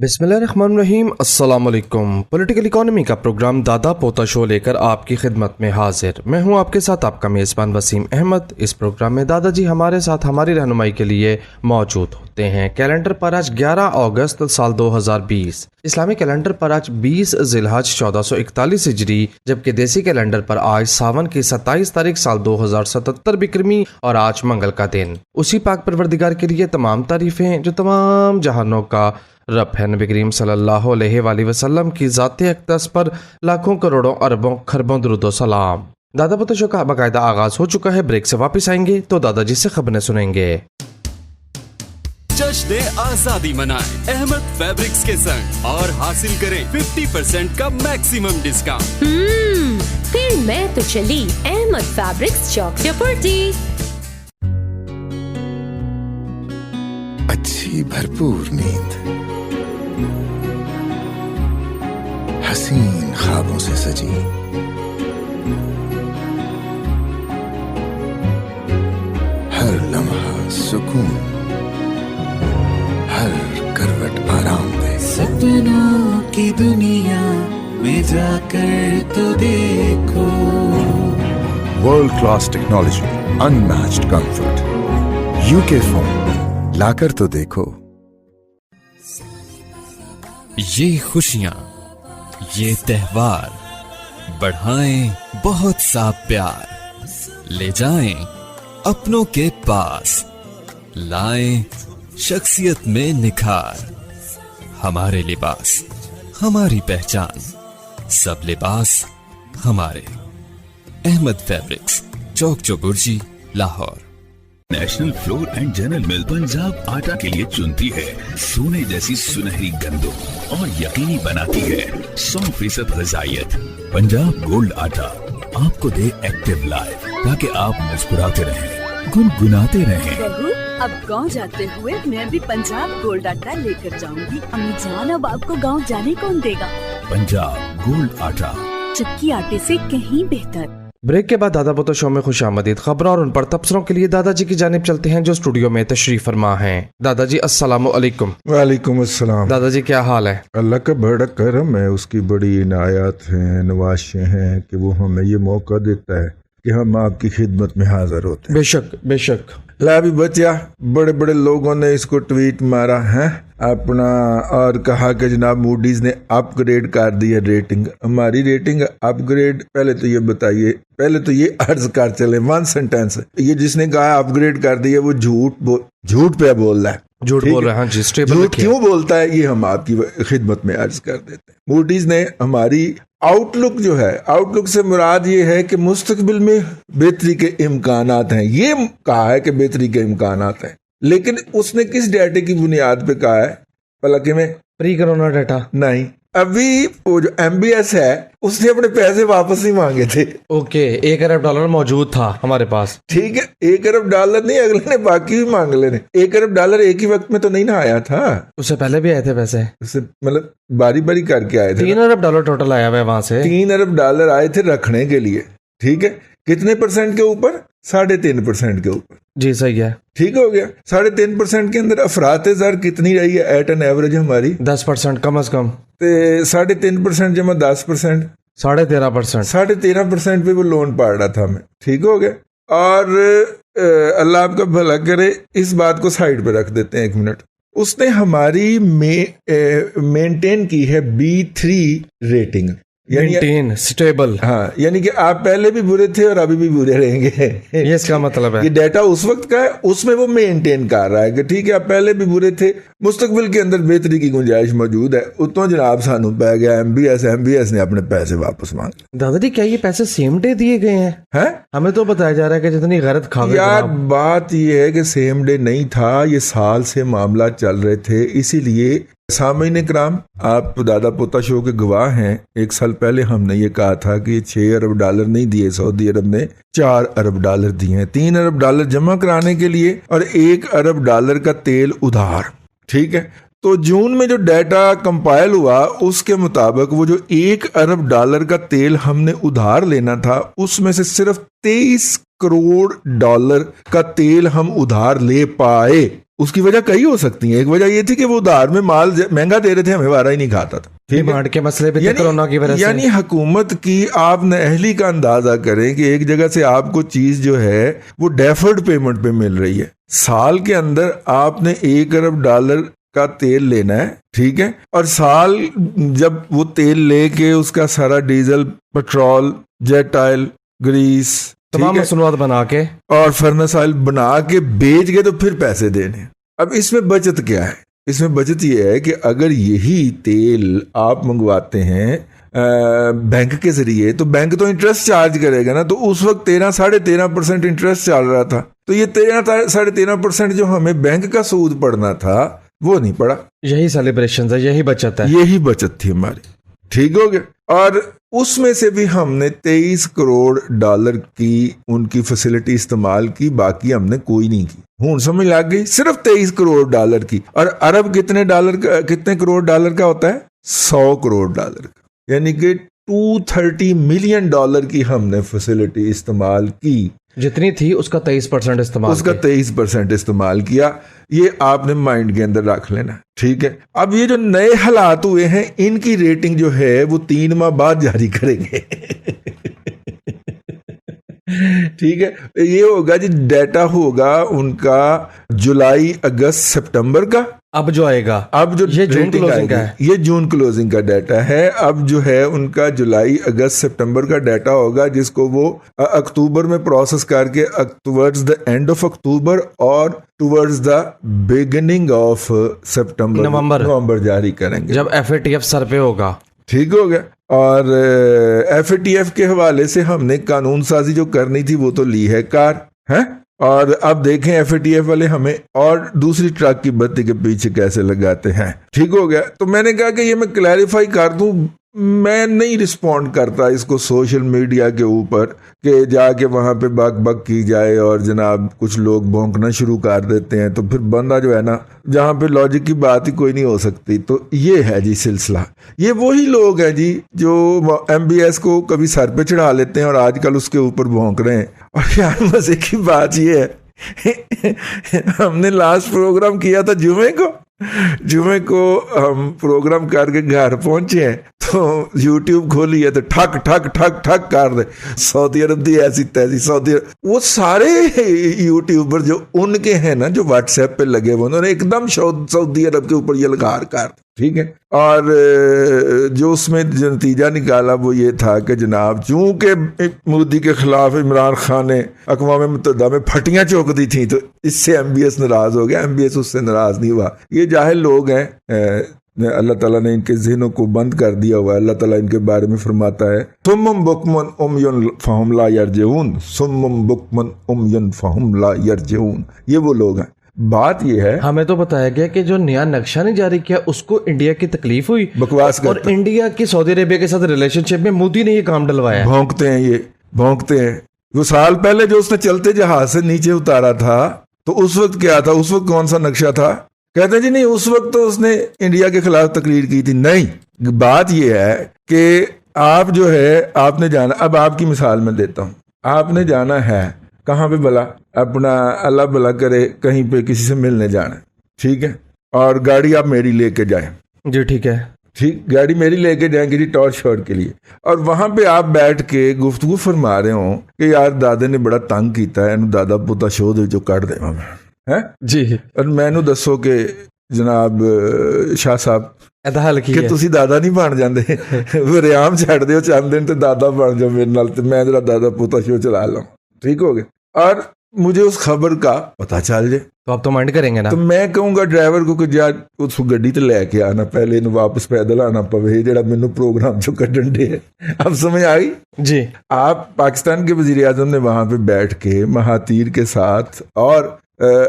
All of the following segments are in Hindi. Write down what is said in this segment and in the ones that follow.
बिस्मिल्लाहिर्रहमानिर्रहीम। अस्सलाम वालेकुम। पॉलिटिकल इकोनॉमी का प्रोग्राम दादा पोता शो लेकर आपकी खिदमत में हाजिर। मैं हूं आपके साथ आपका मेज़बान वसीम अहमद। इस प्रोग्राम में दादाजी हमारे साथ हमारी रहनुमाई के लिए मौजूद होते हैं। कैलेंडर पर आज 11 अगस्त साल 2020, इस्लामी कैलेंडर पर आज 20 ज़िलहज 1441 हिजरी, जबकि देसी कैलेंडर पर आज सावन की 27 तारीख साल 2077 बिक्रमी और आज मंगल का दिन। उसी पाक परवरदिगार के लिए तमाम तारीफें जो तमाम जहानों का रब है। नबी करीम सल्लल्लाहु अलैहि वसल्लम की ज़ाते अक़दस पर लाखों करोड़ों अरबों खरबों दुरूद सलाम। दादा पोता शो का बाकायदा आगाज हो चुका है। ब्रेक से वापस आएंगे तो दादाजी से खबरें सुनेंगे। जश्न आजादी मनाएं अहमद फैब्रिक्स के संग और हासिल करें 50% का मैक्सिमम डिस्काउंट। फिर मैं तो चली अहमद फैब्रिक्स चौक चपुर्ती। अच्छी भरपूर नींद, हसीन ख्वाबों से सजी, हर लम्हा सुकून, हर करवट आराम दे। सपनों की दुनिया में जाकर तो देखो। World class technology, unmatched comfort, UK phone लाकर तो देखो। ये खुशियाँ, ये त्योहार बढ़ाएं बहुत सा प्यार, ले जाएं अपनों के पास, लाएं शख्सियत में निखार। हमारे लिबास हमारी पहचान, सब लिबास हमारे। Ahmad fabrics, Chowk Chauburji, Lahore. National flour and general mill Punjab आटा के लिए चुनती है सोने जैसी सुनहरी गंदों और यकीनी बनाती है 100% ग़िज़ाइयत। पंजाब गोल्ड आटा आपको दे एक्टिव लाइफ, ताकि आप मुस्कुराते रहें, गुनगुनाते रहें। बहू, अब गांव जाते हुए मैं भी पंजाब गोल्ड आटा लेकर जाऊंगी। अम्मी जान, अब आपको गांव जाने कौन देगा? पंजाब गोल्ड आटा, चक्की आटे से कहीं बेहतर। ब्रेक के बाद दादा पोता शो में खुश आमदीद खबरों और उन पर तबसरों के लिए दादाजी की जानिब चलते हैं जो स्टूडियो में तशरीफ फरमा हैं। दादाजी अस्सलामु अलैकुम। वालेकुम अस्सलाम। दादाजी क्या हाल है? अल्लाह का बड़ा करम है, उसकी बड़ी इनायत हैं, नवाशें हैं कि वो हमें ये मौका देता है कि हम आपकी खिदमत में हाजिर होते हैं। बेशक बेशक। ला भी बच्चा, बड़े बड़े लोगों ने इसको ट्वीट मारा है अपना और कहा कि जनाब मूडीज ने अपग्रेड कर दी है रेटिंग। हमारी रेटिंग अपग्रेड, पहले तो ये बताइए, पहले तो ये अर्ज कर चले वन सेंटेंस, ये जिसने कहा अपग्रेड कर दी है वो झूठ पे बोल रहा है। झूठ बोल रहा है। हाँ जी, स्टेबल झूठ क्यों बोलता है ये हम आपकी खिदमत में अर्ज कर देते हैं। मूडीज ने हमारी आउटलुक जो है, आउटलुक से मुराद ये है कि मुस्तकबिल में बेहतरी के इम्कानात हैं, ये कहा है कि बेहतरी के इम्कानात हैं, लेकिन उसने किस डाटे की बुनियाद पे कहा है? पलके में प्री कोरोना डाटा नहीं। अभी वो जो MBS है उसने अपने पैसे वापस नहीं मांगे थे। ओके, $1 अरब मौजूद था हमारे पास। ठीक है, $1 अरब नहीं, अगले ने बाकी भी मांग लेने। $1 अरब एक ही वक्त में तो नहीं ना आया था, उससे पहले भी आए थे पैसे, उससे मतलब बारी बारी करके आए थे। $3 अरब टोटल आया हुआ है वहां से। $3 अरब आए थे रखने के लिए। ठीक है, कितने परसेंट के ऊपर? 3.5% के ऊपर। जी सही है, ठीक हो गया। 3.5% के अंदर अफराते ज़र कितनी रही है एट एन एवरेज हमारी? 10% कम अज कम। 3.5% जमा 10%, 13.5%। 13.5% पे वो लोन पा रहा था हमें। ठीक हो गया। और अल्लाह आपका भला करे, इस बात को साइड पे रख देते हैं 1 मिनट। उसने हमारी मेंटेन की है B3 रेटिंग, मेंटेन स्टेबल। हाँ, यानी कि आप पहले भी बुरे थे और अभी भी बुरे रहेंगे। ये इसका मतलब है। ये डाटा उस वक्त का है, उसमें वो मेंटेन कर रहा है कि ठीक है आप पहले भी बुरे थे, मुस्तकबिल के अंदर बेहतरी की गुंजाइश मौजूद है। उतो जनाब सानू पै गया MBS ने अपने पैसे वापस मांगे। दादाजी क्या ये पैसे सेम डे दिए गए हैं? हमें तो बताया जा रहा है कि जितनी गलत खा गए। यार बात ये है कि सेम डे नहीं था, ये साल से मामला चल रहे थे, इसीलिए सामीन इकराम, आप दादा पोता शो के गवाह हैं। 1 साल पहले हमने ये कहा था कि $6 अरब नहीं दिए सऊदी अरब ने, $4 अरब दिए हैं। $3 अरब जमा कराने के लिए और $1 अरब का तेल उधार। ठीक है, तो जून में जो डाटा कंपाइल हुआ उसके मुताबिक वो जो $1 अरब का तेल हमने उधार लेना था, उसमें से सिर्फ 23 करोड़ डॉलर का तेल हम उधार ले पाए। उसकी वजह कई हो सकती है। एक वजह ये थी कि वो उधार में माल महंगा दे रहे थे, हमें वारा ही नहीं खाता था। डिमांड के मसले भी थे कोरोना की वजह से। यानी हुकूमत की आप नाअहली का अंदाजा करें कि एक जगह से आपको चीज जो है वो डेफर्ड पेमेंट पे मिल रही है। साल के अंदर आपने 1 अरब डॉलर का तेल लेना है, ठीक है, और साल जब वो तेल लेके उसका सारा diesel, petrol, jet oil, grease, तमाम मसनूआत बना के और फर्नेस ऑयल बना के बेच के तो फिर पैसे देने। अब इसमें बचत क्या है? इसमें बचत ये है कि अगर यही तेल आप मंगवाते हैं बैंक के जरिए, तो बैंक तो इंटरेस्ट चार्ज करेगा ना। तो उस वक्त 13-13.5% इंटरेस्ट चल रहा था, तो ये 13-13.5% जो हमें बैंक का सूद पड़ना था वो नहीं पड़ा। यही सेलिब्रेशन है, यही बचत है, यही बचत थी हमारी। ठीक हो गया। और उसमें से भी हमने 23 करोड़ डॉलर की उनकी फैसिलिटी इस्तेमाल की, बाकी हमने कोई नहीं की। हूं समझ लग गई? सिर्फ 23 करोड़ डॉलर की। और अरब कितने करोड़ डॉलर का होता है? 100 करोड़ डॉलर का, यानी कि 230 मिलियन डॉलर की हमने फैसिलिटी इस्तेमाल की। जितनी थी उसका 23% इस्तेमाल किया। ये आपने माइंड के अंदर रख लेना, ठीक है। अब ये जो नए हालात हुए हैं, इनकी रेटिंग जो है वो 3 माह बाद जारी करेंगे। ठीक है। ये होगा जी, डाटा होगा उनका जुलाई, अगस्त, सितंबर का। अब जो आएगा, अब जो ये जून क्लोजिंग का है, ये जून क्लोजिंग का डाटा है। अब जो है उनका जुलाई, अगस्त, सितंबर का डाटा होगा, जिसको वो अक्टूबर में प्रोसेस करके towards the end of October और टुवर्ड्स द बिगिनिंग ऑफ सितंबर, नवंबर जारी करेंगे, जब FATF सर पे होगा। ठीक हो गया। और FATF के हवाले से हमने कानून साजी जो करनी थी वो तो ली है कार, है। और अब देखें FATF वाले हमें और दूसरी ट्रक की बत्ती के पीछे कैसे लगाते हैं। ठीक हो गया। तो मैंने कहा कि ये मैं क्लैरिफाई कर दूं, मैं नहीं रिस्पॉन्ड करता इसको सोशल मीडिया के ऊपर कि जाके वहां पे बक की जाए और जनाब कुछ लोग भौंकना शुरू कर देते हैं, तो फिर बंदा जो है ना, जहां पे लॉजिक की बात ही कोई नहीं हो सकती। तो ये है जी सिलसिला। ये वही लोग हैं जी जो MBS को कभी सर पे चढ़ा लेते हैं और आजकल उसके ऊपर भौंक रहे हैं। और यार मजे की बात ये है हमने लास्ट प्रोग्राम किया था जुमे को हम प्रोग्राम करके घर पहुंचे हैं, तो YouTube खोली है तो ठक ठक ठक ठक कर दे, सऊदी अरब दी ऐसी तैसी, सऊदी अरब। वो सारे यूट्यूबर जो उनके हैं ना, जो व्हाट्सएप पे लगे हुए, उन्होंने एकदम सऊदी अरब के ऊपर ये लगा कर, ठीक है। और जो उसमें जो नतीजा निकाला वो ये था कि जनाब, चूंकि मोदी के खिलाफ इमरान खान ने अक़वाम मुत्तहिदा में फटियां चौंक दी थी, तो इससे MBS नाराज हो गया। MBS उससे नाराज नहीं हुआ। ये जाहिल लोग हैं, अल्लाह ताला ने इनके ज़हनों को बंद कर दिया हुआ है। अल्लाह ताला इनके बारे में फरमाता है, सुम्मुम बुकमन उम्युन फहुम ला यरजिऊन, सुम्मुम बुकमन उम्युन फहुम ला यरजिऊन। ये वो लोग हैं। बात ये है, हमें तो बताया गया कि जो नया नक्शा ने जारी किया उसको इंडिया की तकलीफ हुई, बकवास और इंडिया की सऊदी अरेबिया के साथ रिलेशनशिप में मोदी ने ये काम डलवाया। भौंकते हैं। वो साल पहले जो उसने चलते जहाज से नीचे उतारा था, तो उस वक्त क्या था? उस वक्त कौन सा नक्शा था? कहते हैं जी नहीं, उस वक्त तो उसने इंडिया के खिलाफ तकरीर की थी। नहीं, बात यह है कि आप जो है, आपने जाना, अब आपकी मिसाल मैं देता हूं, आपने जाना है कहाँ पे भला, अपना अल्लाह भला करे कहीं पे किसी से मिलने जाना, ठीक है, और गाड़ी आप मेरी लेके जाएं जी, ठीक है, ठीक, गाड़ी मेरी लेके जाएंगे जी टॉर्च शॉट के लिए, और वहां पे आप बैठ के गुफ्तगू फरमा रहे हो कि यार दादे ने बड़ा तंग किया है, दादा पोता शो दे जो कट दे है जी, और मैनू दसो कि जनाब शाह साहब कि तुसी दादा नहीं बन जाते, वरियाम छड़ दो चंद दिन तो दादा बन जाओ मेरे नाल, मैं जरा दादा पोता शो चला लूं, ठीक हो गया, और मुझे उस खबर का पता चल जाए तो आप तो माइंड करेंगे ना। तो मैं कहूंगा ड्राइवर को कि जा उस गड्डी ते लेके आना, पहले इन वापस पैदल आना पवे, जेड़ा मैनू प्रोग्राम चो कड्डन दे। अब समझ आ गई जी। आप पाकिस्तान के वजीर आजम ने वहां पे बैठ के महातीर के साथ और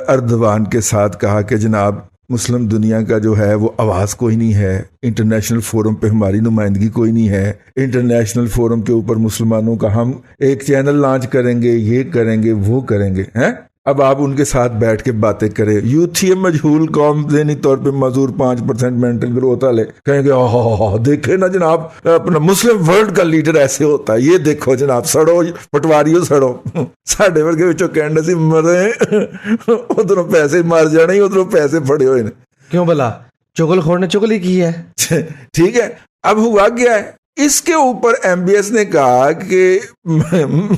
अर्दवान के साथ कहा कि जनाब मुस्लिम दुनिया का जो है वो आवाज़ कोई नहीं है, इंटरनेशनल फोरम पे हमारी नुमाइंदगी कोई नहीं है, इंटरनेशनल फोरम के ऊपर मुसलमानों का हम एक चैनल लॉन्च करेंगे, ये करेंगे वो करेंगे, हैं। अब आप उनके साथ बैठ के बातें करें, यूथ ही मजहूल कौम ज़हनी तौर पे मजदूर 5% मेंटल ग्रोथ वाले कहेंगे ओह देखे ना जनाब अपना मुस्लिम वर्ल्ड का लीडर ऐसे होता है, ये देखो जनाब सड़ो पटवारियों सड़ो। साढ़े वर्गे विचों कहने से मरे उधरों पैसे मार जाने उधरों पैसे फड़े हुए ने। क्यों भला चुगलखोर ने चुगली की है। ठीक है, अब हुआ क्या है, इसके ऊपर MBS ने कहा कि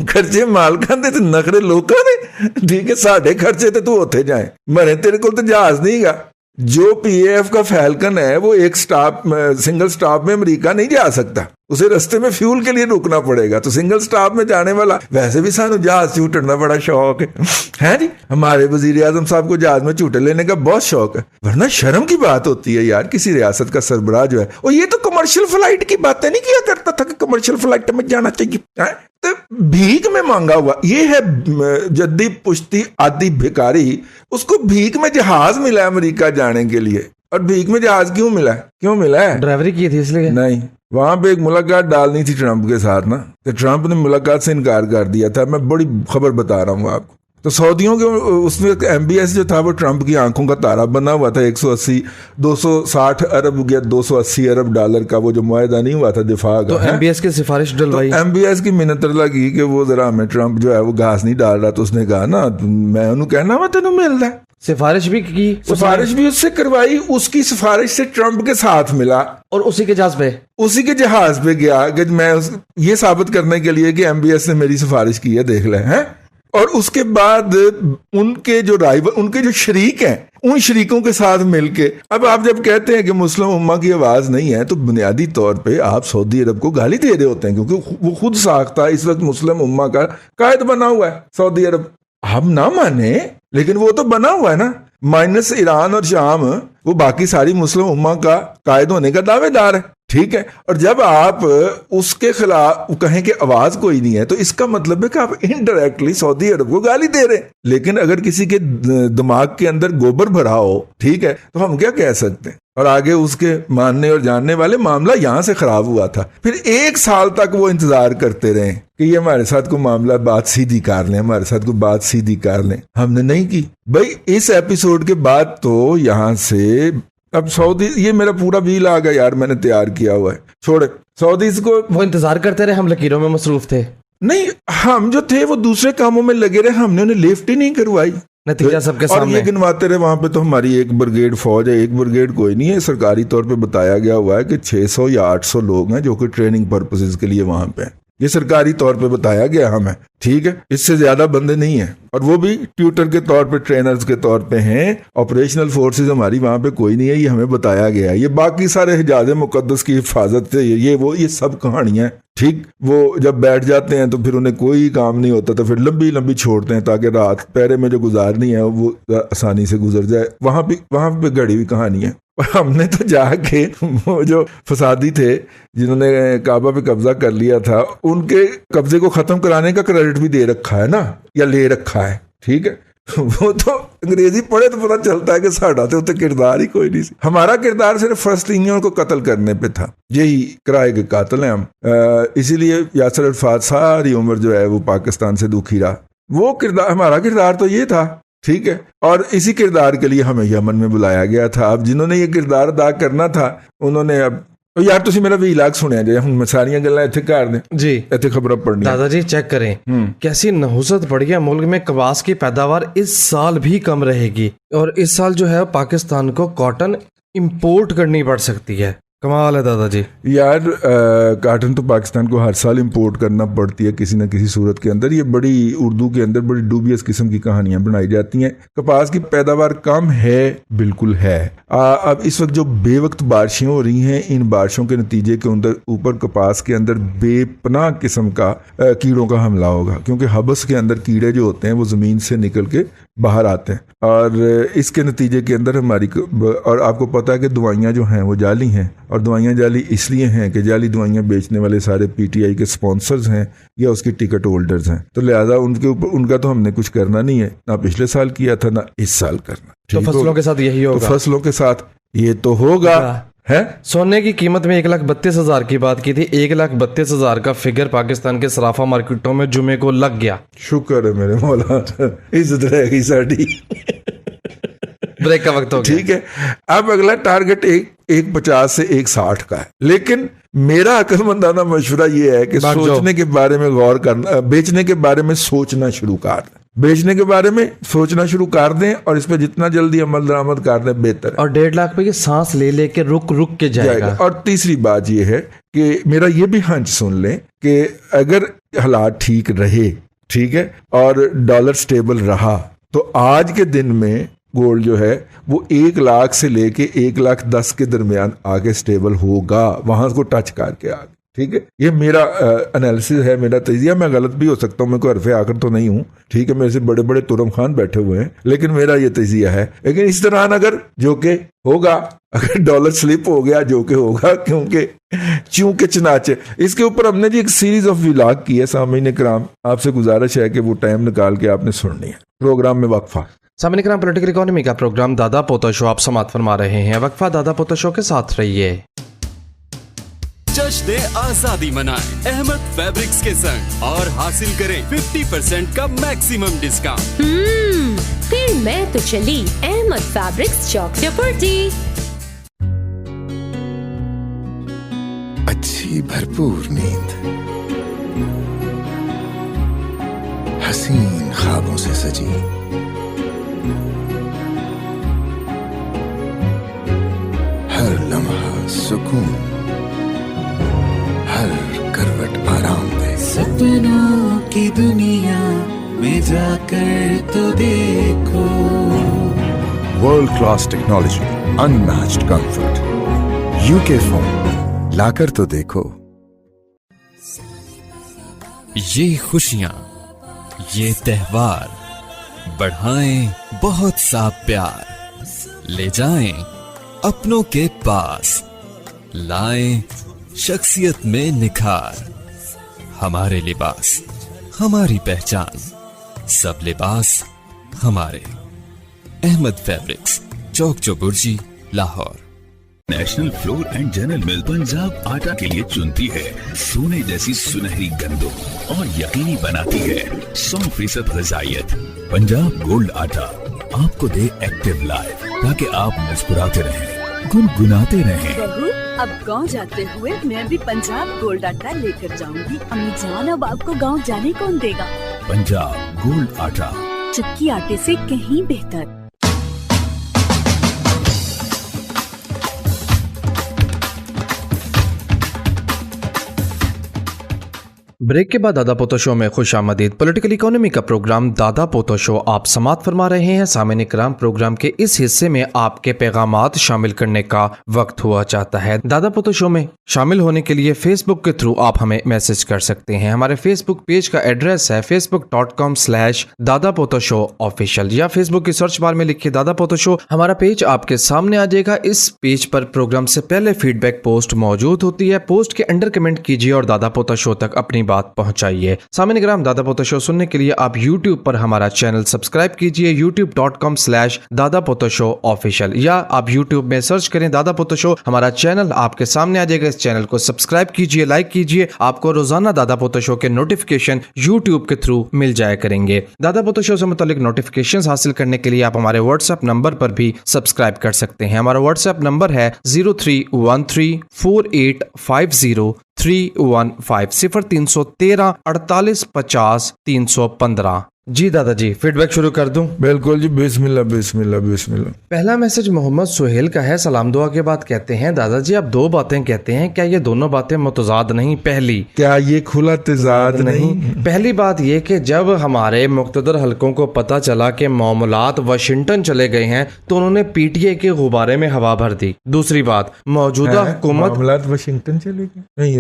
खर्चे मालकां दे ते नखरे लोकां दे, ठीक है साढ़े खर्चे ते तू उत्थे जाए मरे तेरे को तो जहाज नहीं गा। जो PAF का फैल्कन है वो एक स्टॉप सिंगल स्टॉप में अमेरिका नहीं जा सकता, उसे रास्ते में फ्यूल के लिए रुकना पड़ेगा। तो सिंगल स्टॉप में जाने वाला वैसे भी सानू जहाज से उतरना बड़ा शौक है जी, हमारे वजीर आजम साहब को जहाज में झूटे लेने का बहुत शौक है, वरना शर्म की बात होती है यार किसी रियासत का सरबराह जो है। और ये तो कमर्शियल फ्लाइट की बातें नहीं किया करता था कि कमर्शियल फ्लाइट में जाना चाहिए, तो भीख में मांगा हुआ। ये है जद्दी पुश्ती आदि भिखारी, उसको भीख में जहाज मिला है अमेरिका जाने के लिए। और भीख में जहाज क्यों मिला है, क्यों मिला है? ड्राइवरी की थी इसलिए नहीं, वहां पे एक मुलाकात डालनी थी ट्रंप के साथ ना, तो ट्रंप ने मुलाकात से इनकार कर दिया था। मैं बड़ी खबर बता रहा हूँ आपको। तो सऊदियों के उसमें MBS जो था वो ट्रंप की आंखों का तारा बना हुआ था। 260 अरब या 280 अरब डॉलर का वो जो मुआहदा नहीं हुआ था दिफा का, तो MBS की सिफारिश डलवाई। तो MBS की मिन्नतरला की कि वो जरा हमें ट्रंप जो है वो घास नहीं डाल रहा, तो उसने कहा ना मैं उन्होंने कहना मैं तेनों मिल रहा है। सिफारिश भी की, सिफारिश भी उससे करवाई, उसकी सिफारिश से ट्रंप के साथ मिला और उसी के जहाज पे गया कि मैं ये साबित करने के लिए कि MBS ने मेरी सिफारिश की है, देख ले हैं। और उसके बाद उनके जो राइवल, उनके जो शरीक हैं, उन शरीकों के साथ मिलके, अब आप जब कहते हैं कि मुस्लिम उम्मा की आवाज नहीं है, तो बुनियादी तौर पे आप सऊदी अरब को गाली दे रहे होते हैं, क्योंकि वो खुद साख्ता इस वक्त मुस्लिम उम्मा का कायद बना हुआ है सऊदी अरब। हम ना माने लेकिन वो तो बना हुआ है ना, माइनस ईरान और शाम, वो बाकी सारी मुस्लिम उम्मा का कायद होने का दावेदार है, ठीक है। और जब आप उसके खिलाफ कहें कि आवाज कोई नहीं है, तो इसका मतलब है कि आप इनडायरेक्टली सऊदी अरब को गाली दे रहे हैं। लेकिन अगर किसी के दिमाग के अंदर गोबर भरा हो, ठीक है, तो हम क्या कह सकते हैं। और आगे उसके मानने और जानने वाले मामला यहां से खराब हुआ था। फिर 1 साल तक वो इंतजार करते रहे कि ये हमारे साथ को मामला बात सीधी कर लें, हमारे साथ को बात सीधी कर लें। हमने नहीं की भाई। इस एपिसोड के बाद तो यहां से अब सऊदी, ये मेरा पूरा व्हील आ गया यार, मैंने तैयार किया हुआ है, छोड़े सऊदी को। वो इंतजार करते रहे, हम लकीरों में मसरूफ थे। नहीं, हम जो थे वो दूसरे कामों में लगे रहे, हमने उन्हें लिफ्ट ही नहीं करवाई। नतीजा सबके सामने। और ये गिनवाते रहे वहां पे, तो हमारी एक ब्रिगेड फौज है, एक ब्रिगेड कोई नहीं है, सरकारी तौर पे बताया गया हुआ है कि 600 या 800 लोग हैं जो कि ट्रेनिंग पर्पसेस के लिए वहां पे, ये सरकारी तौर पे बताया गया हमें, ठीक है। इससे ज्यादा बंदे नहीं है, और वो भी ट्यूटर के तौर पे, ट्रेनर्स के तौर पे हैं। ऑपरेशनल फोर्सेस हमारी वहां पे कोई नहीं है, ये हमें बताया गया है। ये बाकी सारे हिजाज मुकद्दस की हिफाजत से ये सब कहानियां, ठीक। वो जब बैठ जाते हैं तो फिर उन्हें कोई काम नहीं होता, तो फिर लंबी लंबी छोड़ते हैं ताकि रात पहरे में जो गुजारनी है वो आसानी से गुजर जाए। वहां पे घड़ी हुई कहानी है। हमने तो जाके वो जो फसादी थे जिन्होंने काबा पे कब्जा कर लिया था, उनके कब्जे को खत्म कराने का क्रेडिट भी दे रखा है ना, या ले रखा है, ठीक है। वो तो अंग्रेजी पढ़े तो पता चलता है कि साढ़ा तो उतने किरदार ही कोई नहीं। हमारा किरदार सिर्फ फलस्तीनियों को कत्ल करने पे था, यही किराए के कातिल हैं हम। इसीलिए यासर अरफात सारी उम्र जो है वो पाकिस्तान से दुखी रहा। वो किरदार, हमारा किरदार तो ये था, ठीक है। और इसी किरदार के लिए हमें यमन में बुलाया गया था। अब जिन्होंने ये किरदार अदा करना था उन्होंने, अब यार तुसी मेरा भी इलाज सुनिया जाए, हम सारियां गल्लां इत्थे कर दें जी, इत्थे खबर पढ़नी। दादाजी चेक करें कैसी नहुसत बढ़ गया, मुल्क में कपास की पैदावार इस साल भी कम रहेगी, और इस साल जो है पाकिस्तान को कॉटन इंपोर्ट करनी पड़ सकती है। कमाल है दादाजी। यार काटन तो पाकिस्तान को हर साल इंपोर्ट करना पड़ती है किसी न किसी सूरत के अंदर। ये बड़ी उर्दू के अंदर बड़ी डूबियस किस्म की कहानियां बनाई जाती हैं। कपास की पैदावार कम है, बिल्कुल है। अब इस वक्त जो बेवक्त बारिशें हो रही हैं, इन बारिशों के नतीजे के अंदर ऊपर कपास के अंदर बेपनाह किस्म का कीड़ों का हमला होगा, क्योंकि हबस के अंदर कीड़े जो होते हैं वो ज़मीन से निकल के बाहर आते हैं, और इसके नतीजे के अंदर हमारी, और आपको पता है कि दवाइयाँ जो हैं वो जाली हैं, और दवाइयाँ जाली इसलिए हैं कि जाली दवाइयाँ बेचने वाले सारे PTI के स्पॉन्सर्स हैं या उसके टिकट होल्डर्स हैं। तो लिहाजा उनके ऊपर, उनका तो हमने कुछ करना नहीं है, ना पिछले साल किया था ना इस साल करना। तो फसलों के साथ यही होगा। तो फसलों के साथ ये तो होगा, है। सोने की कीमत में 1,32,000 की बात की थी। 1,32,000 का फिगर पाकिस्तान के सराफा मार्केटों में जुमे को लग गया। शुक्र है मेरे मौला, इज्जत रहेगी साड़ी। ब्रेक का वक्त हो गया। ठीक है, अब अगला टारगेट 150 से 160 का है, लेकिन मेरा अक्लमंदाना मशवरा ये है कि सोचने के बारे में गौर करना, बेचने के बारे में सोचना शुरू कर दें, बेचने के बारे में सोचना शुरू कर दें और इस पर जितना जल्दी अमल दरामद कर दें बेहतर है। और 1.5 लाख पे ये सांस ले लेके रुक के जाएगा। और तीसरी बात ये है कि मेरा ये भी हंच सुन लें कि अगर हालात ठीक रहे, ठीक है, और डॉलर स्टेबल रहा, तो आज के दिन में गोल्ड जो है वो 1 लाख से लेके 1,10,000 के दरमियान आगे स्टेबल होगा, वहां को टच करके आगे। ठीक है, ये मेरा एनालिसिस है, मेरा तजिया। मैं गलत भी हो सकता हूँ, मैं कोई हरफे आकर तो नहीं हूँ, ठीक है, मेरे से बड़े बड़े तुरम खान बैठे हुए हैं, लेकिन मेरा ये तजिया है। लेकिन इस दौरान अगर जो के होगा, अगर डॉलर स्लिप हो गया, जो के होगा, क्योंकि चूंकि चनाचे इसके ऊपर हमने जी एक सीरीज ऑफ व्लॉग की है। सामीन कराम, आपसे गुजारिश है कि वो टाइम निकाल के आपने सुननी है। प्रोग्राम में वक्फा। सामने कराम, पॉलिटिकल इकोनॉमी का प्रोग्राम दादा पोता शो आप समात फरमा रहे हैं। वक्फा दादा पोता शो के साथ रहिए। जश्न आजादी मनाएं अहमद फैब्रिक्स के संग और हासिल करें 50% का मैक्सिमम डिस्काउंट। फिर मैं तो चली अहमद फैब्रिक्स चौक चपुर्ती। अच्छी भरपूर नींद, हसीन ख्वाबों से सजी, हर लम्हा सुकून, हर करवट आराम दे। सपनों की दुनिया में जाकर तो देखो। World class technology, unmatched comfort, UK phone, लाकर तो देखो। ये खुशियाँ, ये त्योहार बढ़ाएं बहुत सा प्यार, ले जाएं अपनों के पास, लाएं शख्सियत में निखार। हमारे लिबास, हमारी पहचान, सब लिबास हमारे। Ahmad fabrics, Chowk Chauburji, Lahore. National flour and general mill Punjab आटा के लिए चुनती है सोने जैसी सुनहरी गंदों और यकीनी बनाती है 100% ग़िज़ाइयत। पंजाब गोल्ड आटा आपको दे एक्टिव लाइफ, ताकि आप मुस्कुराते रहें, गुनगुनाते रहें। बहू, अब गांव जाते हुए मैं भी पंजाब गोल्ड आटा लेकर जाऊंगी। अम्मी जान, अब आपको गांव जाने कौन देगा? पंजाब गोल्ड आटा, चक्की आटे से कहीं बेहतर। ब्रेक के बाद दादा पोता शो में खुश आमदीद। पॉलिटिकल इकोनॉमी का प्रोग्राम दादा पोता शो आप समात फरमा रहे हैं। सामने कराम, प्रोग्राम के इस हिस्से में आपके पैगामात शामिल करने का वक्त हुआ चाहता है। दादा पोता शो में शामिल होने के लिए फेसबुक के थ्रू आप हमें मैसेज कर सकते हैं। हमारे फेसबुक पेज का एड्रेस है facebook.com/दादा पोता शो ऑफिशियल, या फेसबुक की सर्च बार में लिखिए दादा पोता शो। हमारा पेज आपके सामने आ जाएगा। इस पेज पर प्रोग्राम से पहले फीडबैक पोस्ट मौजूद होती है। पोस्ट के अंडर कमेंट कीजिए और दादा पोता शो तक अपनी बात पहुंचाइए। सामने ग्राम, दादा पोता शो सुनने के लिए आप YouTube पर हमारा चैनल सब्सक्राइब कीजिए, youtube.com/दादा पोता शो ऑफिशियल, या आप YouTube में सर्च करें दादा पोता शो। हमारा चैनल आपके सामने आ जाएगा। इस चैनल को सब्सक्राइब कीजिए, लाइक कीजिए। आपको रोजाना दादा पोता शो के नोटिफिकेशन YouTube के थ्रू मिल जाया करेंगे। दादा पोता शो से मुतालिक नोटिफिकेशन हासिल करने के लिए आप हमारे व्हाट्सएप नंबर पर भी सब्सक्राइब कर सकते हैं। हमारा व्हाट्सएप नंबर है 03134850 315 0313 48 50 315। जी दादाजी, फीडबैक शुरू कर दूं? बिल्कुल जी, बिस्मिल्लाह बिस्मिल्लाह बिस्मिल्लाह। पहला मैसेज मोहम्मद सुहेल का है। सलाम दुआ के बाद कहते हैं, दादाजी आप 2 बातें कहते हैं, क्या ये दोनों बातें मुतजाद नहीं? पहली, क्या ये खुला तेजाद नहीं? पहली बात ये कि जब हमारे मुख्तदर हलकों को पता चला कि मामलात वाशिंगटन चले गए हैं तो उन्होंने पीटीए के गुब्बारे में हवा भर दी। दूसरी बात, मौजूदा हुकूमत, मामलात वाशिंगटन चले गए नहीं,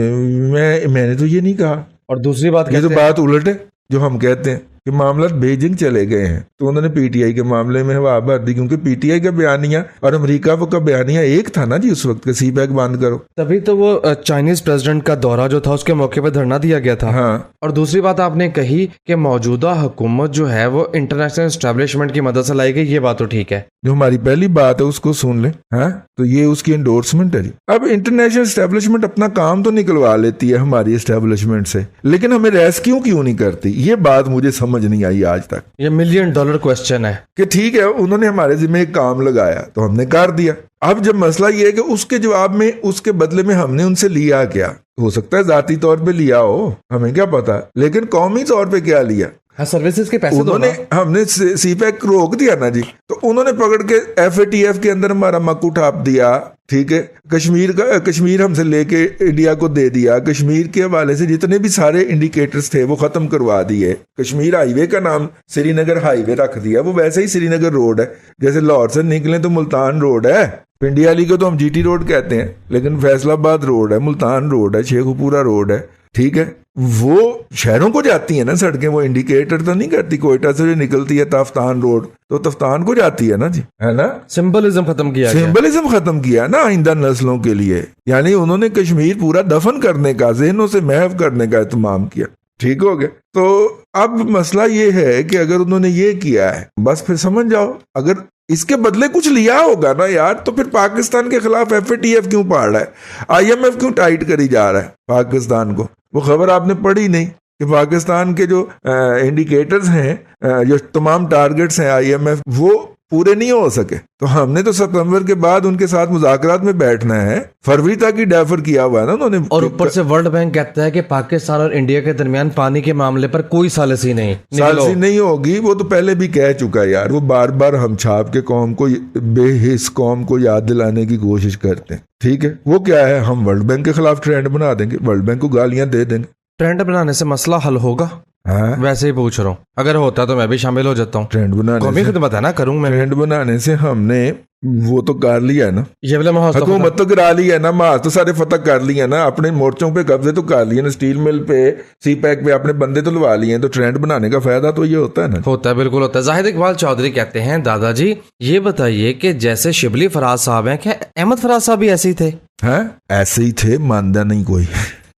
मैंने तो ये नहीं कहा। और दूसरी बात, ये तो बात उलट है जो हम कहते हैं कि मामला बीजिंग चले गए हैं, तो उन्होंने पीटीआई के मामले में हवा भर दी, क्योंकि पीटीआई का बयानिया और अमेरिका का बयानिया एक था ना जी उस वक्त के, सी पैक बंद करो। तभी तो वो चाइनीज प्रेसिडेंट का दौरा जो था उसके मौके पर धरना दिया गया था। हाँ। और दूसरी बात आपने कही कि मौजूदा हुकूमत जो है वो इंटरनेशनल एस्टेब्लिशमेंट की मदद से लाई गई, ये बात तो ठीक है। जो हमारी पहली बात है उसको सुन ले, हाँ, तो ये उसकी एंडोर्समेंट है जी। अब इंटरनेशनल एस्टेब्लिशमेंट अपना काम तो निकलवा लेती है हमारी एस्टेब्लिशमेंट से, लेकिन हमें रेस्क्यू क्यों नहीं करती, ये बात मुझे समझ नहीं आई आज तक। ये $1 मिलियन क्वेश्चन है कि ठीक है उन्होंने हमारे जिम्मे एक काम लगाया तो हमने कर दिया। अब जब मसला ये है कि उसके जवाब में, उसके बदले में हमने उनसे लिया क्या, हो सकता है जाती तौर पे लिया हो, हमें क्या पता, लेकिन कौमी तौर पे क्या लिया। हाँ, सर्विसेज के पैसे उन्होंने, हमने सीपैक रोक दिया ना जी, तो उन्होंने पकड़ के FATF के अंदर हमारा मक उठा दिया, ठीक है। कश्मीर हमसे लेके इंडिया को दे दिया, कश्मीर के हवाले से जितने भी सारे इंडिकेटर्स थे वो खत्म करवा दिए। कश्मीर हाईवे का नाम श्रीनगर हाईवे रख दिया, वो वैसे ही श्रीनगर रोड है, जैसे लाहौर से निकले तो मुल्तान रोड है, पिंडियाली को तो हम GT रोड कहते हैं, लेकिन फैसलाबाद रोड है, मुल्तान रोड है, शेखुपुरा रोड है, ठीक है। वो शहरों को जाती है ना सड़कें, वो इंडिकेटर तो नहीं करती। कोयटा से जो निकलती है तफ्तान रोड, तो तफ्तान को जाती है ना जी, है ना। सिंबलिज्म खत्म किया, सिंबलिज्म खत्म किया ना आइंदा नस्लों के लिए, यानी उन्होंने कश्मीर पूरा दफन करने का, जहनों से महव करने का एहतमाम किया, ठीक हो गया। तो अब मसला ये है कि अगर उन्होंने ये किया है, बस फिर समझ जाओ, अगर इसके बदले कुछ लिया होगा ना यार, तो फिर पाकिस्तान के खिलाफ FATF क्यों पड़ रहा है, IMF क्यों टाइट करी जा रहा है पाकिस्तान को। वो खबर आपने पढ़ी नहीं कि पाकिस्तान के जो इंडिकेटर्स हैं, जो तमाम टारगेट्स हैं IMF, वो पूरे नहीं हो सके, तो हमने तो सितंबर के बाद उनके साथ मुज़ाकरात में बैठना है, फरवरी तक ही डेफर किया हुआ है ना उन्होंने। और ऊपर से वर्ल्ड बैंक कहता है कि पाकिस्तान और इंडिया के दरमियान पानी के मामले पर कोई सालिसी नहीं होगी। वो तो पहले भी कह चुका है यार, वो बार बार हम छाप के कौम को, बेहिस कौम को याद दिलाने की कोशिश करते हैं, ठीक है। वो क्या है, हम वर्ल्ड बैंक के खिलाफ ट्रेंड बना देंगे, वर्ल्ड बैंक को गालियां दे देंगे। ट्रेंड बनाने से मसला हल होगा? हाँ? वैसे ही पूछ रहा हूँ, अगर होता तो मैं भी शामिल हो जाता हूँ। ट्रेंड बनाने से बता ना करूँ मैं, ट्रेंड बनाने से हमने वो तो कर लिया है ना, ये हुकूमत तो गिरा ली है ना, महाज तो सारे फतह कर लिए ना, अपने मोर्चों पे कब्जे तो कर लिए ना, स्टील मिल पे, सीपैक पे अपने बंदे तो लगा लिए हैं, तो ट्रेंड बनाने का फायदा तो ये होता है ना। होता है, बिल्कुल होता है। जाहिद इकबाल चौधरी कहते हैं, दादाजी ये बताइए कि जैसे शिबली फराज साहब हैं, क्या अहमद फराज साहब भी ऐसे ही थे? हैं, ऐसे ही थे, मानदा नहीं कोई।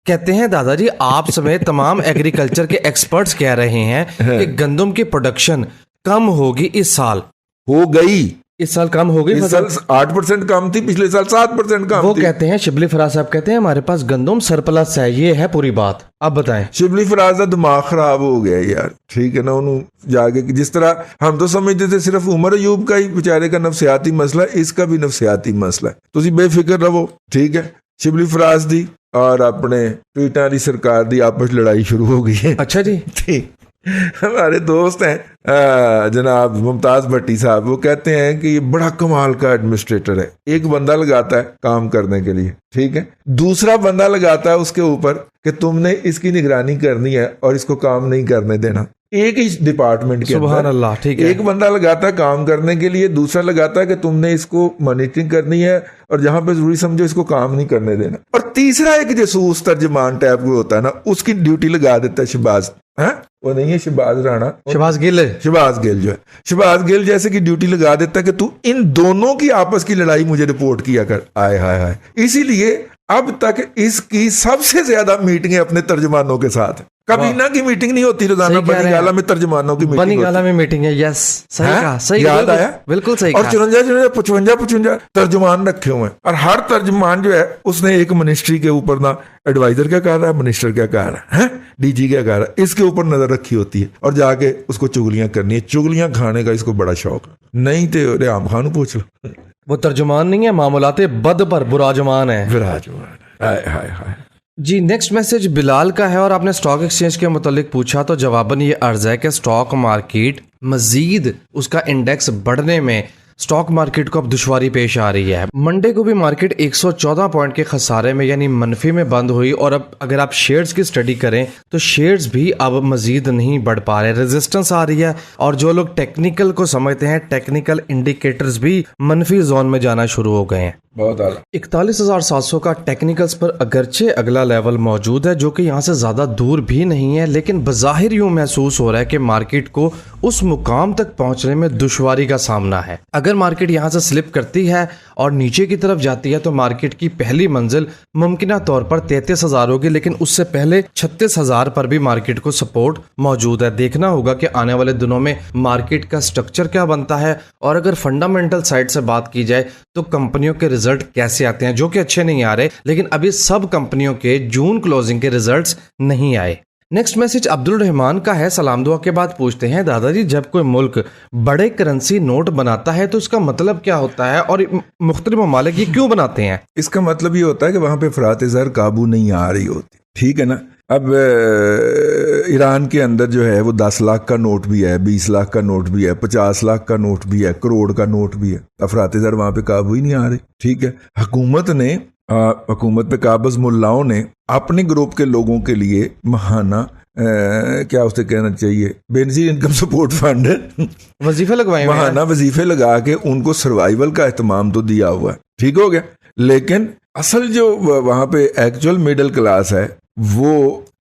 कहते हैं दादाजी, आप समेत तमाम एग्रीकल्चर के एक्सपर्ट्स कह रहे हैं कि गंदम की प्रोडक्शन कम होगी इस साल। हो गई, इस साल कम हो गई, इस साल 8% कम थी, पिछले साल 7% कम वो थी। कहते हैं, शिबली फराज साहब कहते हैं हमारे पास गंदम सरप्लस है, ये है पूरी बात। आप बताएं। शिबली फराज का दिमाग खराब हो गया यार, ठीक है ना। उन्होंने जाके, जिस तरह हम तो समझते थे सिर्फ उमर अयूब का ही बेचारे का नफसियाती मसला, इसका भी नफसियाती मसला है, तुम बेफिक्र रहो, ठीक है। शिबली फराज दी और अपने ट्वीटर की सरकार दी आपस लड़ाई शुरू हो गई है। अच्छा जी, ठीक। हमारे दोस्त हैं जनाब मुमताज भट्टी साहब, वो कहते हैं कि ये बड़ा कमाल का एडमिनिस्ट्रेटर है, एक बंदा लगाता है काम करने के लिए, ठीक है, दूसरा बंदा लगाता है उसके ऊपर कि तुमने इसकी निगरानी करनी है और इसको काम नहीं करने देना। एक ही डिपार्टमेंट के सुभान अल्लाह, ठीक है। एक बंदा लगाता है काम करने के लिए, दूसरा लगाता है कि तुमने इसको मॉनिटरिंग करनी है और जहां पे जरूरी समझो इसको काम नहीं करने देना, और तीसरा एक जासूस तर्जमान टाइप को होता है ना, उसकी ड्यूटी लगा देता है शहबाज। है वो नहीं है शहबाज राणा, शहबाज गिल जो है, शहबाज गिल जैसे की ड्यूटी लगा देता है कि तू इन दोनों की आपस की लड़ाई मुझे रिपोर्ट किया कर। आय हाय हाय। इसीलिए अब तक इसकी सबसे ज्यादा मीटिंगें अपने तर्जमानों के साथ, कबीना की मीटिंग नहीं होती रोजाना, बनीगाला में तर्जमानों की मीटिंग, बनीगाला में मीटिंग है। यस, सही कहा, सही याद आया, बिल्कुल सही। और 54 तर्जमान रखे हुए हैं, और हर तर्जमान जो है उसने एक मिनिस्ट्री के ऊपर ना, एडवाइजर क्या कर रहा है, मिनिस्टर क्या कर रहा है, DG क्या कर रहा है, इसके ऊपर नजर रखी होती है, और जाके उसको चुगलियां करनी है। चुगलियां खाने का इसको बड़ा शौक है। नहीं तो रेहाम खान पूछ लो, वो तर्जुमान नहीं है, मामूलाते बद पर बुराजमान है। हाय हाय हाय। जी, नेक्स्ट मैसेज बिलाल का है, और आपने स्टॉक एक्सचेंज के मुतालिक पूछा, तो जवाबन ये अर्ज है कि स्टॉक मार्केट मजीद उसका इंडेक्स बढ़ने में स्टॉक मार्केट को अब दुश्वारी पेश आ रही है। मंडे को भी मार्केट 114 पॉइंट के खसारे में यानी मनफी में बंद हुई, और अब अगर आप शेयर्स की स्टडी करें तो शेयर्स भी अब मजीद नहीं बढ़ पा रहे, रेजिस्टेंस आ रही है, और जो लोग टेक्निकल को समझते हैं, टेक्निकल इंडिकेटर्स भी मनफी जोन में जाना शुरू हो गए हैं। बहुत आला। 41,700 का टेक्निकल्स पर अगरचे अगला लेवल मौजूद है जो कि यहाँ से ज़्यादा दूर भी नहीं है, लेकिन बज़ाहिर यूँ महसूस हो रहा है कि मार्केट को उस मुकाम तक पहुँचने में दुश्वारी का सामना है। अगर मार्केट यहाँ से स्लिप करती है और नीचे की तरफ जाती है तो मार्केट की पहली मंजिल मुमकिना तौर पर 33,000 होगी, लेकिन उससे पहले 36,000 पर भी मार्केट को सपोर्ट मौजूद है। देखना होगा कि आने वाले दिनों में मार्केट का स्ट्रक्चर क्या बनता है, और अगर फंडामेंटल साइड से बात की जाए तो कंपनियों के रिजल्ट कैसे आते हैं, जो कि अच्छे नहीं आ रहे, लेकिन अभी सब कंपनियों के जून क्लोजिंग के रिजल्ट्स नहीं आए। नेक्स्ट मैसेज अब्दुल रहमान का है। सलाम दुआ के बाद पूछते हैं, दादाजी जब कोई मुल्क बड़े करेंसी नोट बनाता है तो इसका मतलब क्या होता है और मुख्तलिफ ममालिक ये क्यों बनाते हैं? इसका मतलब ये होता है कि वहां पे अफरात ज़र काबू नहीं आ रही होती, ठीक है ना। अब ईरान के अंदर जो है वो 10 लाख का नोट भी है, 20 लाख का नोट भी है, 50 लाख का नोट भी है, करोड़ का नोट भी है। अफरात ज़र वहां पे काबू ही नहीं आ रही, ठीक है। हुकूमत पे काबज मुल्लाओं ने अपने ग्रुप के लोगों के लिए महाना क्या उसे कहना चाहिए, बेनजीर इनकम सपोर्ट फंड वजीफे लगवाए, महाना वजीफे लगा के उनको सर्वाइवल का एहतमाम तो दिया हुआ है, ठीक हो गया। लेकिन असल जो वहां पे एक्चुअल मिडिल क्लास है वो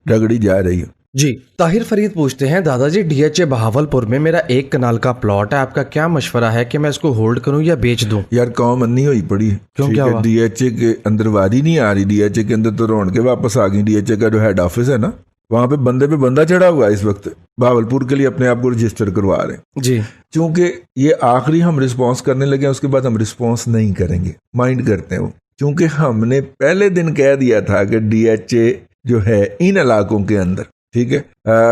रगड़ी जा रही है। जी ताहिर फरीद पूछते हैं, दादाजी डीएचए बहावलपुर में मेरा 1 कनाल का प्लॉट है, आपका क्या मशवरा है कि मैं इसको होल्ड करूं या बेच दूं? यार कौम अन्नी हुई पड़ी है, क्यों, क्या हुआ? डीएचए के अंदर वारी नहीं आ रही, डीएचए के अंदर तो रौन के वापस आ गई। डीएचए का जो हेड ऑफिस है ना, वहां पे बंदा चढ़ा हुआ है इस वक्त, बहावलपुर के लिए अपने आप को रजिस्टर करवा रहे हैं जी। क्योंकि ये आखिरी हम रिस्पॉन्स करने लगे, उसके बाद हम रिस्पॉन्स नहीं करेंगे, माइंड करते हैं वो, क्योंकि हमने पहले दिन कह दिया था कि डीएचए जो है इन इलाकों के अंदर, ठीक है,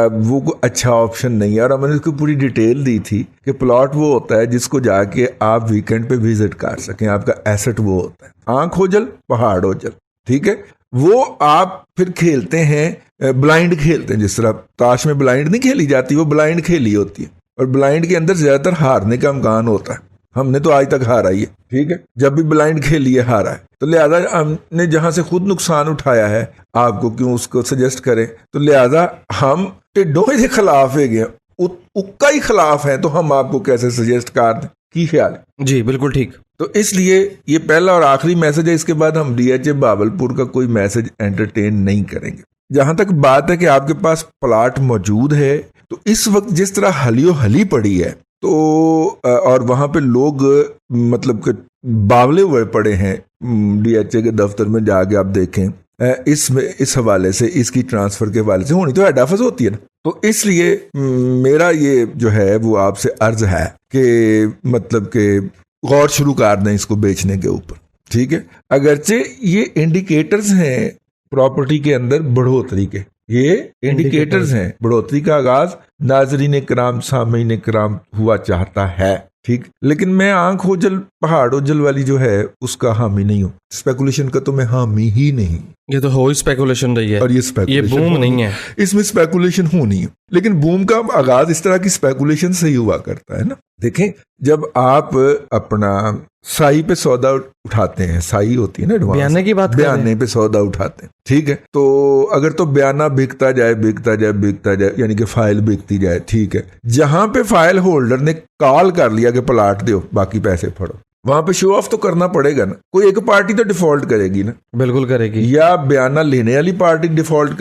वो कोई अच्छा ऑप्शन नहीं है। और हमने उसको पूरी डिटेल दी थी कि प्लॉट वो होता है जिसको जाके आप वीकेंड पे विजिट कर सकें, आपका एसेट वो होता है, आंख ओझल पहाड़ ओझल, ठीक है। वो आप फिर खेलते हैं, ब्लाइंड खेलते हैं, जिस तरह ताश में ब्लाइंड नहीं खेली जाती, वो ब्लाइंड खेली होती है, और ब्लाइंड के अंदर ज्यादातर हारने का इम्कान होता है। हमने तो आज तक हारा ही है, ठीक है, जब भी ब्लाइंड खेली है हारा है, तो लिहाजा हमने जहां से खुद नुकसान उठाया है आपको क्यों उसको सजेस्ट करें, तो लिहाजा हम टिड्डों के खिलाफ है गए, उक्का ही खिलाफ है, तो हम आपको कैसे सजेस्ट कर दें, की ख्याल है? जी बिल्कुल ठीक। तो इसलिए ये पहला और आखिरी मैसेज है, इसके बाद हम डीएचए बहावलपुर का कोई मैसेज एंटरटेन नहीं करेंगे। जहां तक बात है कि आपके पास प्लाट मौजूद है, तो इस वक्त जिस तरह हलियो हली पड़ी है, तो और वहां पे लोग मतलब कि बावले हुए पड़े हैं, डीएचए के दफ्तर में जाके आप देखें, इस हवाले से, इसकी ट्रांसफर के हवाले से होनी तो हेड ऑफिस होती है ना। तो इसलिए मेरा ये जो है वो आपसे अर्ज है कि मतलब कि गौर शुरू कर दें इसको बेचने के ऊपर, ठीक है। अगरचे ये इंडिकेटर्स हैं प्रॉपर्टी के अंदर बढ़ोतरी के, ये इंडिकेटर्स हैं, बढ़ोतरी का आगाज नाजरीन कराम सामीन कराम हुआ चाहता है, ठीक, लेकिन मैं आंख ओझल पहाड़ ओझल वाली जो है उसका हामी नहीं हूँ, स्पेकुलेशन का तो मैं हामी ही नहीं। ये तो हो ही स्पेकुलेशन रही है, और ये बूम नहीं है, इसमें स्पेकुलेशन होनी है, लेकिन बूम का आगाज इस तरह की स्पेकुलेशन से ही हुआ करता है ना। देखें, जब आप अपना साई पे सौदा उठाते हैं, साई होती है ना एडवांस, बयाने की बात, बयाने पे सौदा उठाते हैं, ठीक है, तो अगर तो बयाना बिकता जाए, यानी कि फाइल बिकती जाए, ठीक है, जहां पे फाइल होल्डर ने कॉल कर लिया कि प्लाट दो बाकी पैसे फड़ो, वहां पे शो ऑफ तो करना पड़ेगा ना, कोई एक पार्टी तो डिफॉल्ट करेगी ना, बिल्कुल करेगी, या बयाना लेने वाली पार्टी डिफॉल्ट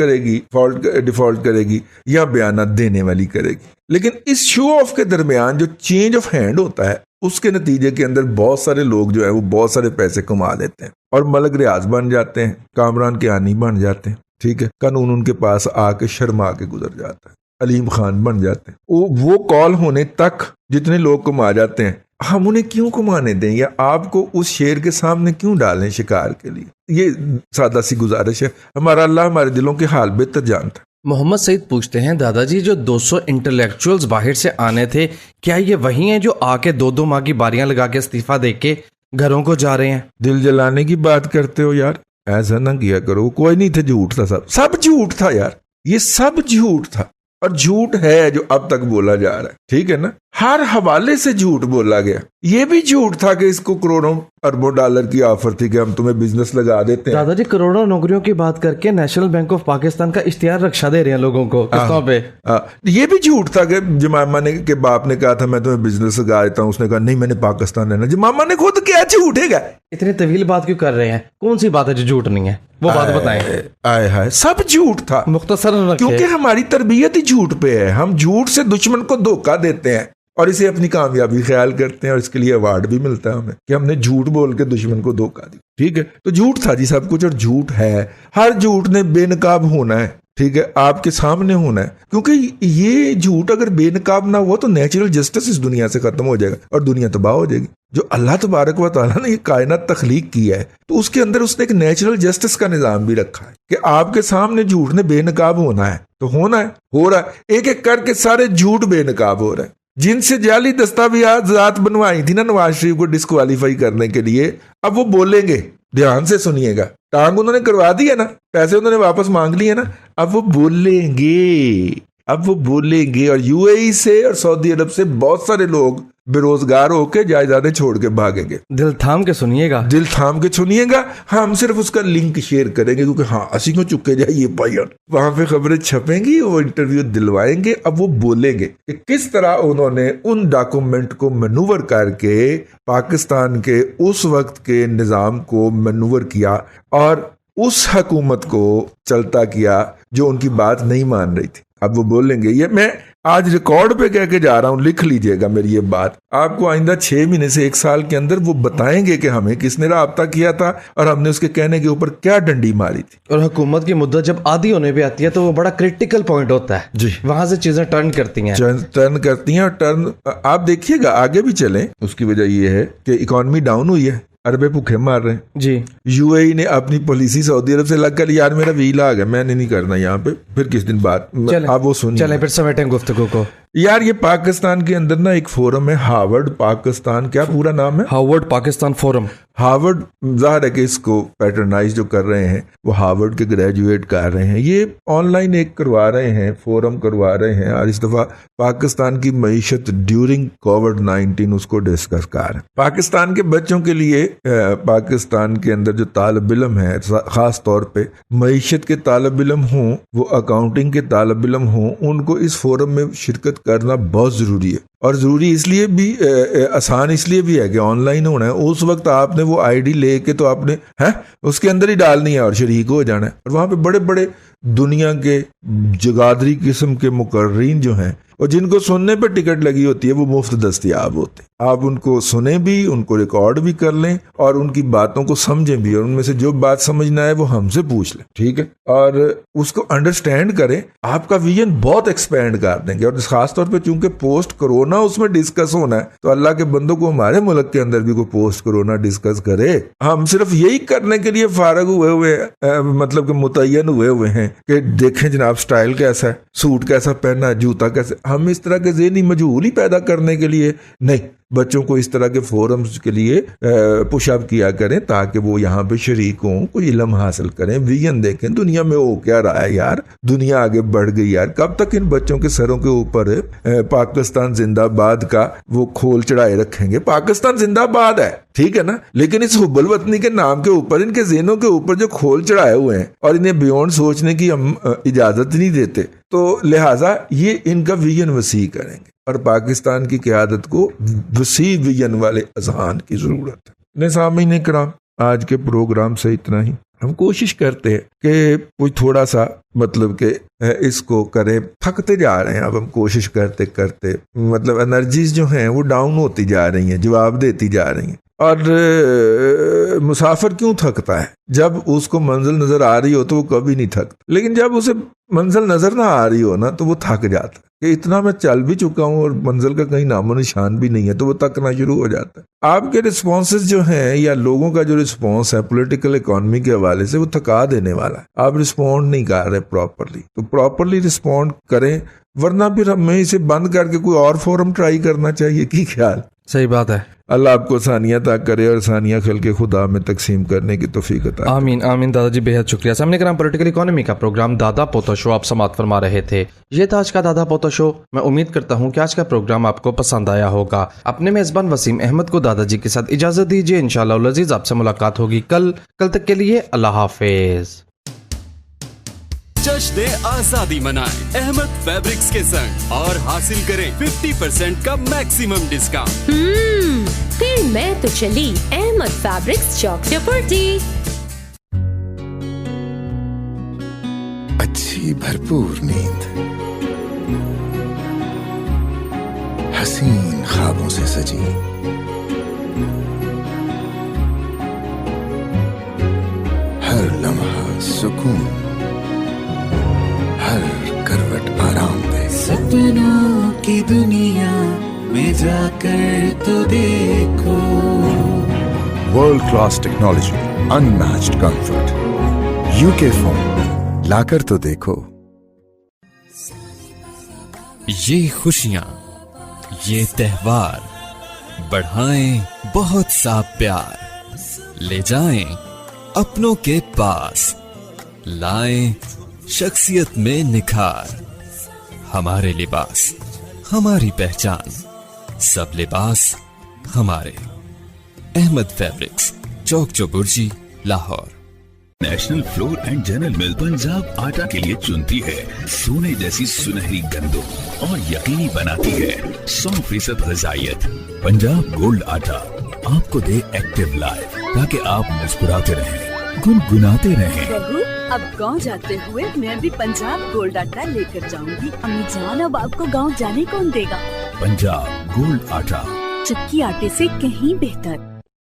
करेगी या बयाना देने वाली करेगी। लेकिन इस शो ऑफ के दरमियान जो चेंज ऑफ हैंड होता है, उसके नतीजे के अंदर बहुत सारे लोग जो है वो बहुत सारे पैसे कमा लेते हैं और मलक रियाज बन जाते हैं, कामरान के आनी बन जाते हैं, ठीक है, कानून उनके पास आके शर्मा के गुजर जाता है, अलीम खान बन जाते हैं। वो कॉल होने तक जितने लोग कमा जाते हैं, हम उन्हें क्यों कमाने दें, या आपको उस शेर के सामने क्यों डालें शिकार के लिए? ये सादा सी गुजारिश है। हमारा अल्लाह हमारे दिलों के हाल बेहतर जानता है। मोहम्मद सईद पूछते हैं, दादाजी जो 200 इंटेलेक्चुअल्स बाहर से आने थे, क्या ये वही हैं जो आके 2-2 माह की बारियां लगा के इस्तीफा दे के घरों को जा रहे हैं? दिल जलाने की बात करते हो यार, ऐसा ना किया करो, कोई नहीं था, झूठ था, सब झूठ था यार, ये सब झूठ था, और झूठ है जो अब तक बोला जा रहा है, ठीक है ना। हर हवाले से झूठ बोला गया। ये भी झूठ था कि इसको करोड़ों अरबों डॉलर की ऑफर थी कि हम तुम्हें बिजनेस लगा देते हैं। दादाजी करोड़ों नौकरियों की बात करके नेशनल बैंक ऑफ पाकिस्तान का इश्तिहार रक्षा दे रहे हैं लोगों को किस्तों पे। ये भी झूठ था कि जमामा ने के बाप ने कहा था मैं तुम्हें बिजनेस लगा देता हूँ, उसने कहा नहीं मैंने पाकिस्तान रहना। जमामा ने खुद क्या झूठेगा। इतनी तवील बात क्यों कर रहे हैं? कौन सी बात है जो झूठ नहीं है? वो बात बताएं। आए हाय सब झूठ था, मुख्तसर क्योंकि हमारी तरबियत ही झूठ पे है। हम झूठ से दुश्मन को धोखा देते हैं और इसे अपनी कामयाबी ख्याल करते हैं और इसके लिए अवार्ड भी मिलता है हमें कि हमने झूठ बोल के दुश्मन को धोखा दिया। ठीक है, तो झूठ था जी सब कुछ, और झूठ है। हर झूठ ने बेनकाब होना है, ठीक है, आपके सामने होना है, क्योंकि ये झूठ अगर बेनकाब ना हुआ तो नेचुरल जस्टिस इस दुनिया से खत्म हो जाएगा और दुनिया तबाह हो जाएगी। जो अल्लाह तबारक व तआला ने ये कायनात तख्लीक किया है तो उसके अंदर उसने एक नेचुरल जस्टिस का निजाम भी रखा है कि आपके सामने झूठ ने बेनकाब होना है, तो होना है, हो रहा है। एक एक करके सारे झूठ बेनकाब हो रहे हैं। जिनसे जाली दस्तावेजात बनवाई थी ना नवाज शरीफ को डिस्क्वालीफाई करने के लिए, अब वो बोलेंगे, ध्यान से सुनिएगा। टांग उन्होंने करवा दी है ना, पैसे उन्होंने वापस मांग लिए ना, अब वो बोलेंगे। और यूएई से और सऊदी अरब से बहुत सारे लोग बेरोजगार होकर जायदादें छोड़ के भागेंगे। दिल थाम के सुनिएगा। हम सिर्फ उसका लिंक शेयर करेंगे क्योंकि हाँ असी क्यों चुके जाइए पायन, वहां पे खबरें छपेंगी, वो इंटरव्यू दिलवाएंगे। अब वो बोलेंगे कि किस तरह उन्होंने उन डॉक्यूमेंट को मैनूवर करके पाकिस्तान के उस वक्त के निजाम को मैनूवर किया और उस हुकूमत को चलता किया जो उनकी बात नहीं मान रही थी। अब वो बोलेंगे, ये मैं आज रिकॉर्ड पे कह के जा रहा हूं, लिख लीजिएगा मेरी ये बात। आपको आइंदा 6 महीने से 1 साल के अंदर वो बताएंगे कि हमें किसने राब्ता किया था और हमने उसके कहने के ऊपर क्या डंडी मारी थी। और हुकूमत की मुद्दत जब आधी होने पे आती है तो वो बड़ा क्रिटिकल पॉइंट होता है जी, वहां से चीजें टर्न करती हैं। और टर्न आप देखिएगा आगे भी चलें। उसकी वजह ये है कि इकॉनमी डाउन हुई है, अरबे भूखे मार रहे हैं जी। यूएई ने अपनी पॉलिसी सऊदी अरब से लग कर, यार मेरा वीला आ गया, मैंने नहीं करना यहाँ पे, फिर किस दिन बात आप वो सुनिए। चलें फिर समेटें गुफ्तगू को। यार ये पाकिस्तान के अंदर ना एक फोरम है, हार्वर्ड पाकिस्तान, क्या पूरा नाम है? Harvard Pakistan forum. हार्वर्ड जाहिर है कि इसको पैटर्नाइज जो कर रहे हैं वो हार्वर्ड के ग्रेजुएट कर रहे हैं। ये ऑनलाइन एक करवा रहे हैं, फोरम करवा रहे हैं, और इस दफा पाकिस्तान की मईशत ड्यूरिंग कोविड-19 उसको डिस्कस कर रहे हैं। पाकिस्तान के बच्चों के लिए पाकिस्तान के अंदर जो तालिब इल्म है, खास तौर पे मईशत के तालिब इल्म हों, वो अकाउंटिंग के तालिब इल्म हों, उनको इस फोरम में शिरकत करना बहुत जरूरी है। और जरूरी इसलिए भी, आसान इसलिए भी है कि ऑनलाइन होना है। उस वक्त आपने वो आईडी लेके तो आपने उसके अंदर ही डालनी है और शरीक हो जाना है। और वहां पे बड़े बड़े दुनिया के जगादरी किस्म के मुकर्रीन जो हैं और जिनको सुनने पे टिकट लगी होती है वो मुफ्त दस्तयाब होते हैं। आप उनको सुने भी, उनको रिकॉर्ड भी कर लें और उनकी बातों को समझें भी, और उनमें से जो बात समझना है वो हमसे पूछ लें, ठीक है, और उसको अंडरस्टैंड करें। आपका विजन बहुत एक्सपेंड कर देंगे। और खासतौर पे चूंकि पोस्ट कोरोना उसमें डिस्कस होना है, तो अल्लाह के बंदों को हमारे मुल्क के अंदर भी कोई पोस्ट कोरोना डिस्कस करे। हम सिर्फ यही करने के लिए फारग हुए मतलब कि मुतय्यन हुए हैं कि देखें जनाब स्टाइल कैसा है, सूट कैसा पहना है, जूता कैसे। हम इस तरह के ज़हनी मजहूल ही पैदा करने के लिए नहीं, बच्चों को इस तरह के फोरम्स के लिए पुशअप किया करें ताकि वो यहाँ पे शरीक हों, कोई इल्म हासिल करें, विजन देखें दुनिया में हो क्या रहा है। यार दुनिया आगे बढ़ गई यार, कब तक इन बच्चों के सरों के ऊपर पाकिस्तान जिंदाबाद का वो खोल चढ़ाए रखेंगे? पाकिस्तान जिंदाबाद है, ठीक है ना, लेकिन इस हुब्बल वतनी के नाम के ऊपर, इनके ज़हनों के ऊपर जो खोल चढ़ाए हुए हैं और इन्हें बियॉन्ड सोचने की हम इजाजत नहीं देते, तो लिहाजा ये इनका विजन वसी करेंगे। और पाकिस्तान की क़यादत को वसी विजन वाले अज़हान की ज़रूरत है। ने सामीन इकराम, आज के प्रोग्राम से इतना ही। हम कोशिश करते हैं कि कोई थोड़ा सा मतलब कि इसको करें। थकते जा रहे हैं अब हम कोशिश करते करते, मतलब एनर्जीज जो हैं वो डाउन होती जा रही हैं, जवाब देती जा रही हैं। और मुसाफिर क्यों थकता है? जब उसको मंजिल नजर आ रही हो तो वो कभी नहीं थकता, लेकिन जब उसे मंजिल नजर ना आ रही हो ना तो वो थक जाता है कि इतना मैं चल भी चुका हूं और मंजिल का कहीं नामो निशान भी नहीं है, तो वो थकना शुरू हो जाता है। आपके रिस्पॉन्सेज जो हैं या लोगों का जो रिस्पॉन्स है पॉलिटिकल इकोनॉमी के हवाले से, वो थका देने वाला है। आप रिस्पॉन्ड नहीं कर रहे प्रॉपरली, तो प्रॉपरली रिस्पॉन्ड करें, वरना फिर हमें इसे बंद करके कोई और फोरम ट्राई करना चाहिए। की ख्याल? सही बात है। अल्लाह आपको सानिया तक करे और सानिया खल के खुदा में तकसीम करने की तौफीक अता करे। आमीन आमीन दादाजी, बेहद शुक्रिया। सामने कराम पॉलिटिकल इकोनॉमी का प्रोग्राम दादा पोता शो आप समात फरमा रहे थे। ये था आज का दादा पोता शो। मैं उम्मीद करता हूँ कि आज का प्रोग्राम आपको पसंद आया होगा। अपने मेजबान वसीम अहमद को दादाजी के साथ इजाजत दीजिए। इंशाअल्लाह उल अजीज आपसे मुलाकात होगी कल तक के लिए अल्लाह हाफिज। जश्न आजादी मनाएं अहमद फैब्रिक्स के संग और हासिल करें 50% का मैक्सिमम डिस्काउंट। फिर मैं तो चली अहमद फैब्रिक्स चौक चपुर्ती। अच्छी भरपूर नींद, हसीन ख्वाबों से सजी, हर लम्हा सुकून, हर करवट आराम दे। सपनों की दुनिया में जाकर तो देखो। World class technology, unmatched comfort, UK phone लाकर तो देखो। ये खुशियाँ, ये त्योहार बढ़ाएं बहुत सा प्यार, ले जाएं अपनों के पास, लाएं शख्सियत में निखार। हमारे लिबास हमारी पहचान, सब लिबास हमारे। Ahmad fabrics, Chowk Chauburji, Lahore. National flour and general mill Punjab आटा के लिए चुनती है सोने जैसी सुनहरी गंदम और यकीनी बनाती है 100% ग़िज़ाइयत। पंजाब गोल्ड आटा आपको दे एक्टिव लाइफ ताकि आप मुस्कुराते रहें, गुनगुनाते रहें। बहू, अब गांव जाते हुए मैं भी पंजाब गोल्ड आटा लेकर जाऊंगी। अम्मी जान, अब आपको गांव जाने कौन देगा? पंजाब गोल्ड आटा, चक्की आटे से कहीं बेहतर।